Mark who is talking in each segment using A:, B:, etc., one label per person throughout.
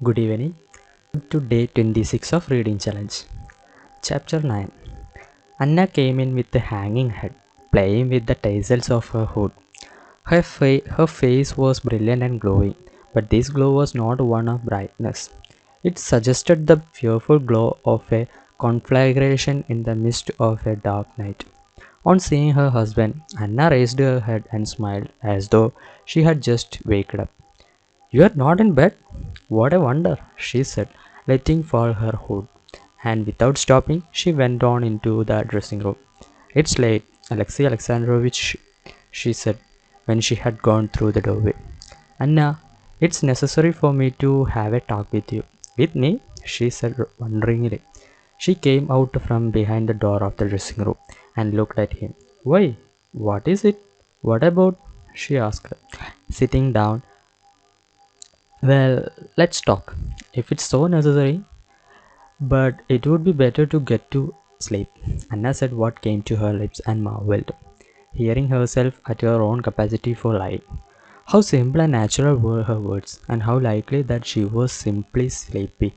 A: Good evening. To day 26 of Reading Challenge. Chapter 9. Anna came in with a hanging head, playing with the tassels of her hood. Her face was brilliant and glowing, but this glow was not one of brightness. It suggested the fearful glow of a conflagration in the midst of a dark night. On seeing her husband, Anna raised her head and smiled as though she had just waked up. "You are not in bed? What a wonder," she said, letting fall her hood. And without stopping, she went on into the dressing room. "It's late, Alexei Alexandrovich," she said, when she had gone through the doorway. "Anna, it's necessary for me to have a talk with you." "With me?" she said wonderingly. She came out from behind the door of the dressing room and looked at him. "Why? What is it? What about?" she asked, sitting down. "Well, let's talk, if it's so necessary, but it would be better to get to sleep." Anna said what came to her lips and marveled, hearing herself at her own capacity for lying. How simple and natural were her words, and how likely that she was simply sleepy.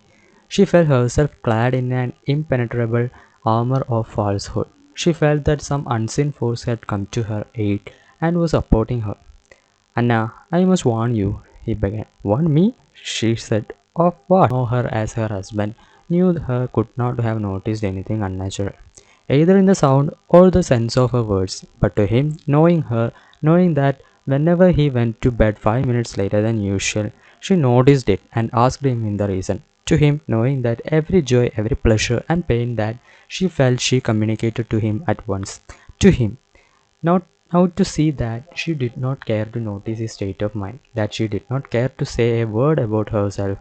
A: She felt herself clad in an impenetrable armor of falsehood. She felt that some unseen force had come to her aid and was supporting her. "Anna, I must warn you," he began. "Warn me?" she said. "Of what?" Know her as her husband knew her could not have noticed anything unnatural, either in the sound or the sense of her words. But to him, knowing her, knowing that whenever he went to bed 5 minutes later than usual, she noticed it and asked him in the reason. To him, knowing that every joy, every pleasure and pain that she felt she communicated to him at once. To him, not now to see that she did not care to notice his state of mind, that she did not care to say a word about herself,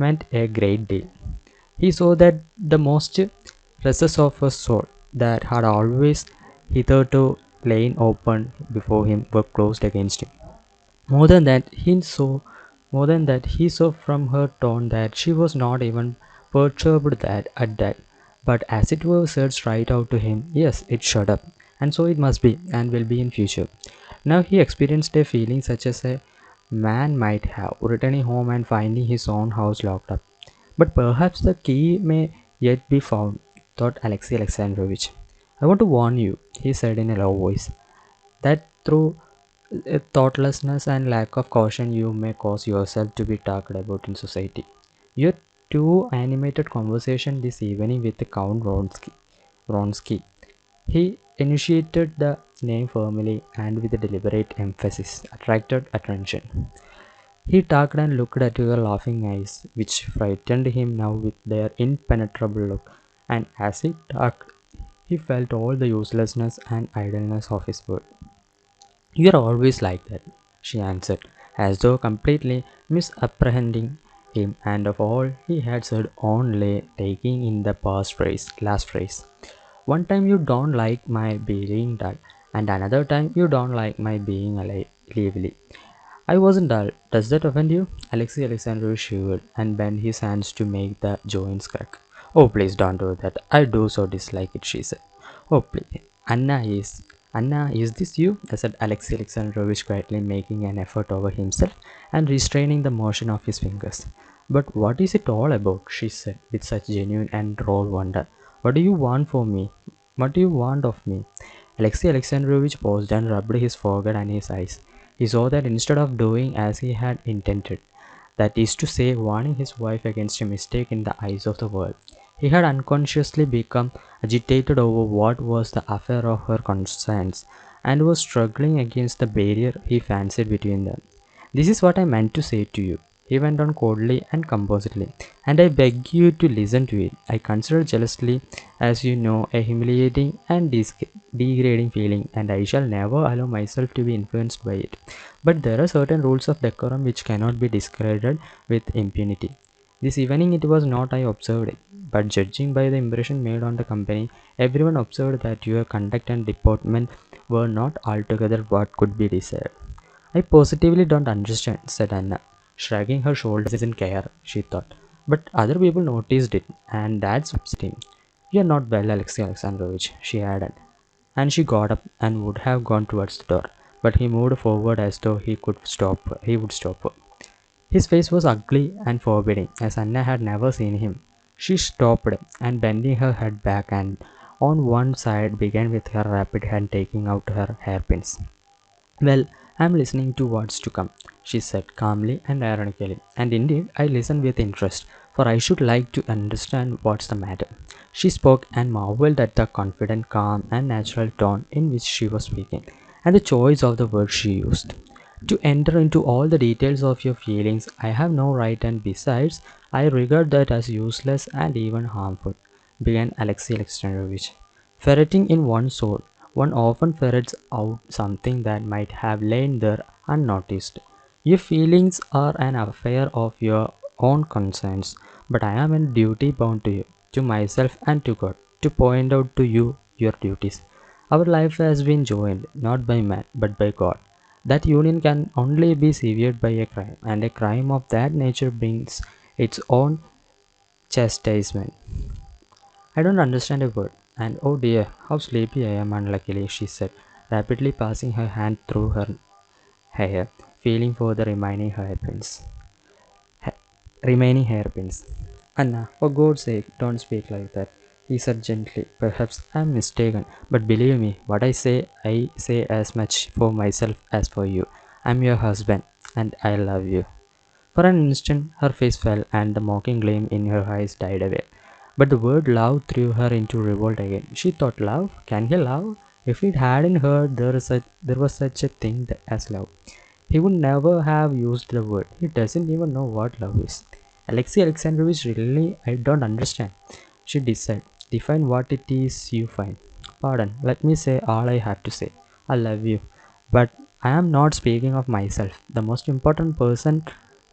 A: meant a great deal. He saw that the most recesses of her soul, that had always hitherto lain open before him, were closed against him. More than that, he saw from her tone that she was not even perturbed at that, but as it were said straight out to him, "Yes, it shut up, and so it must be, and will be in future." Now he experienced a feeling such as a man might have, returning home and finding his own house locked up. "But perhaps the key may yet be found," thought Alexei Alexandrovich. "I want to warn you," he said in a low voice, "that through thoughtlessness and lack of caution you may cause yourself to be talked about in society. Your too animated conversation this evening with Count Vronsky." He initiated the name firmly and with a deliberate emphasis, attracted attention. He talked and looked at her laughing eyes, which frightened him now with their impenetrable look, and as he talked, he felt all the uselessness and idleness of his word. "You're always like that," she answered, as though completely misapprehending him, and of all he had said only taking in the last phrase. "One time you don't like my being dull, and another time you don't like my being lively." "I wasn't dull. Does that offend you?" Alexei Alexandrovich shivered and bent his hands to make the joints crack. "Oh, please don't do that. I do so dislike it," she said. "Oh, please. Anna, is this you?" said Alexei Alexandrovich quietly, making an effort over himself and restraining the motion of his fingers. "But what is it all about?" she said, with such genuine and raw wonder. "What do you want for me? What do you want of me?" Alexei Alexandrovich paused and rubbed his forehead and his eyes. He saw that instead of doing as he had intended, that is to say, warning his wife against a mistake in the eyes of the world, he had unconsciously become agitated over what was the affair of her conscience, and was struggling against the barrier he fancied between them. "This is what I meant to say to you," he went on coldly and composedly, "and I beg you to listen to it. I consider jealousy, as you know, a humiliating and degrading feeling, and I shall never allow myself to be influenced by it. But there are certain rules of decorum which cannot be discarded with impunity. This evening it was not I observed it, but judging by the impression made on the company, everyone observed that your conduct and deportment were not altogether what could be desired." "I positively don't understand," said Anna, shrugging her shoulders in care, she thought. "But other people noticed it, and that's upsetting. You're not well, Alexei Alexandrovich," she added, and she got up and would have gone towards the door, but he moved forward as though he would stop her. His face was ugly and forbidding, as Anna had never seen him. She stopped and bending her head back and on one side began with her rapid hand taking out her hairpins. Well, I am listening to what's to come, she said calmly and ironically. And indeed, I listened with interest, for I should like to understand what's the matter. She spoke and marveled at the confident, calm, and natural tone in which she was speaking, and the choice of the words she used. To enter into all the details of your feelings, I have no right, and besides, I regard that as useless and even harmful, began Alexei Alexandrovich. Ferreting in one's soul, one often ferrets out something that might have lain there unnoticed. Your feelings are an affair of your own concerns, but I am in duty bound to you, to myself and to God, to point out to you your duties. Our life has been joined not by man but by God. That union can only be severed by a crime, and a crime of that nature brings its own chastisement. I don't understand a word, and oh dear, how sleepy I am, unluckily, she said, rapidly passing her hand through her hair, feeling for the ha- remaining hairpins. Anna, for God's sake, don't speak like that, he said gently. Perhaps I am mistaken, but believe me, what I say as much for myself as for you. I am your husband, and I love you. For an instant her face fell and the mocking gleam in her eyes died away. But the word love threw her into revolt again. She thought, love? Can he love? If it hadn't heard there was such a thing as love, he would never have used the word. He doesn't even know what love is. Alexei Alexandrovich, really, I don't understand. She decided. Define what it is you find. Pardon, let me say all I have to say. I love you. But I am not speaking of myself. The most important person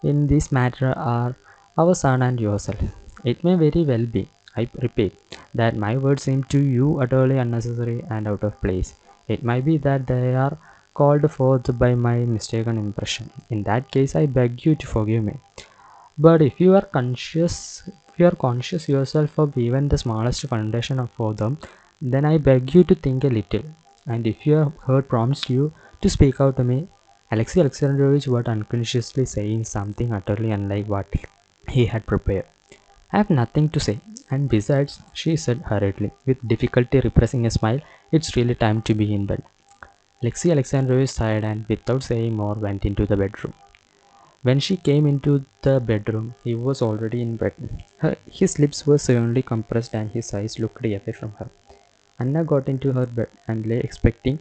A: in this matter are our son and yourself. It may very well be, I repeat, that my words seem to you utterly unnecessary and out of place. It might be that they are called forth by my mistaken impression. In that case, I beg you to forgive me. But if you are conscious yourself of even the smallest foundation for them, then I beg you to think a little. And if your heart prompts you to speak out to me, Alexei Alexandrovich was unconsciously saying something utterly unlike what he had prepared. I have nothing to say. And besides, she said hurriedly, with difficulty repressing a smile, it's really time to be in bed. Alexei Alexandrovich sighed and, without saying more, went into the bedroom. When she came into the bedroom, he was already in bed. His lips were severely compressed and his eyes looked away from her. Anna got into her bed and lay expecting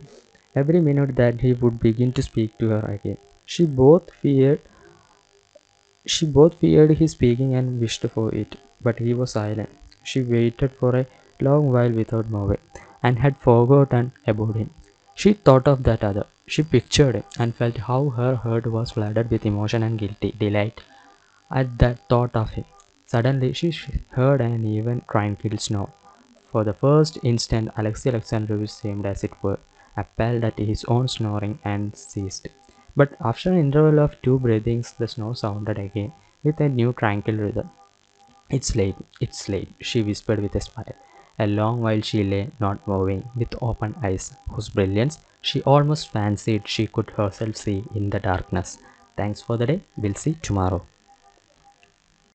A: every minute that he would begin to speak to her again. She both feared his speaking and wished for it, but he was silent. She waited for a long while without moving, and had forgotten about him. She thought of that other. She pictured him, and felt how her heart was flooded with emotion and guilty delight at that thought of him. Suddenly she heard an even tranquil snore. For the first instant Alexei Alexandrovich seemed, as it were, appalled at his own snoring and ceased. But after an interval of two breathings the snore sounded again with a new tranquil rhythm. It's late, she whispered with a smile. A long while she lay, not moving, with open eyes, whose brilliance she almost fancied she could herself see in the darkness. Thanks for the day. We'll see tomorrow.